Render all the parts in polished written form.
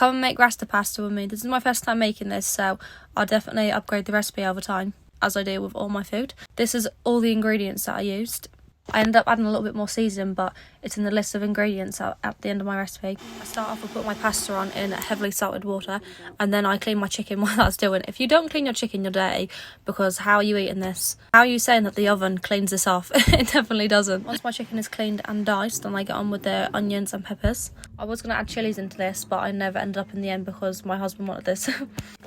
come and make rasta pasta with me. This is my first time making this, so I'll definitely upgrade the recipe over time, as I do with all my food. This is all the ingredients that I used. I ended up adding a little bit more seasoning, but it's in the list of ingredients at the end of my recipe. I start off with putting my pasta on in heavily salted water, and then I clean my chicken while that's doing. If you don't clean your chicken, you're dirty, because how are you eating this? How are you saying that the oven cleans this off? It definitely doesn't. Once my chicken is cleaned and diced, then I get on with the onions and peppers. I was going to add chilies into this, but I never ended up in the end because my husband wanted this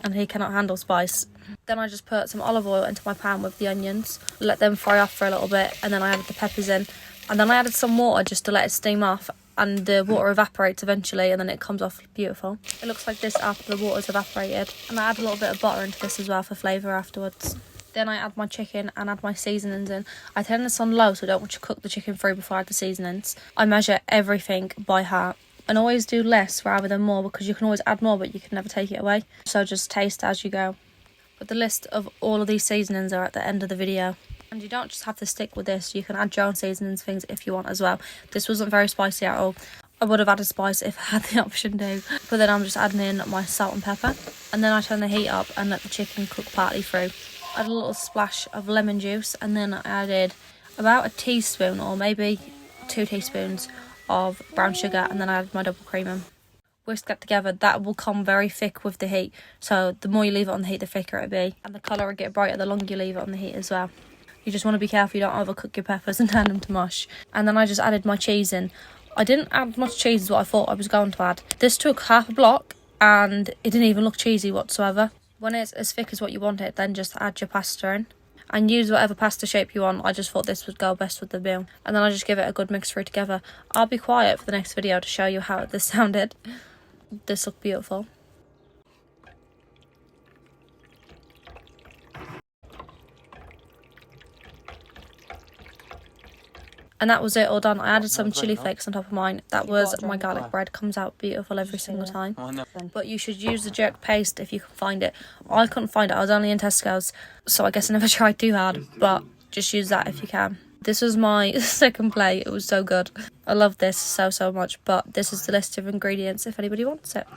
and he cannot handle spice. Then I just put some olive oil into my pan with the onions, let them fry off for a little bit, and then I added the peppers in, and then I added some water just to let it steam off, and the water evaporates eventually, and then it comes off beautiful. It looks like this after the water's evaporated. And I add a little bit of butter into this as well for flavour afterwards. Then I add my chicken and add my seasonings in. I turn this on low, so I don't want to cook the chicken through before I add the seasonings. I measure everything by heart, and always do less rather than more, because you can always add more but you can never take it away. So just taste as you go. But the list of all of these seasonings are at the end of the video. And you don't just have to stick with this, you can add your own seasonings things if you want as well. This wasn't very spicy at all. I would have added spice if I had the option to. But then I'm just adding in my salt and pepper. And then I turn the heat up and let the chicken cook partly through. I add a little splash of lemon juice, and then I added about a teaspoon or maybe 2 teaspoons of brown sugar, and then I added my double cream in. Whisk that together. That will come very thick with the heat, so the more you leave it on the heat, the thicker it'll be, and the colour will get brighter the longer you leave it on the heat as well. You just want to be careful you don't overcook your peppers and turn them to mush. And then I just added my cheese in. I didn't add much cheese as what I thought I was going to add. This took half a block and it didn't even look cheesy whatsoever. When it's as thick as what you want it, then just add your pasta in and use whatever pasta shape you want. I just thought this would go best with the meal, and then I just give it a good mix through together. I'll be quiet for the next video to show you how this sounded. This looked beautiful. And that was it all done. I added some chili flakes on top of mine. That was my garlic bread. Comes out beautiful every single time. But you should use the jerk paste if you can find it. I couldn't find it. I was only in Tesco's, so I guess I never tried too hard. But just use that if you can. This was my second plate. It was so good. I love this so much. But this is the list of ingredients if anybody wants it.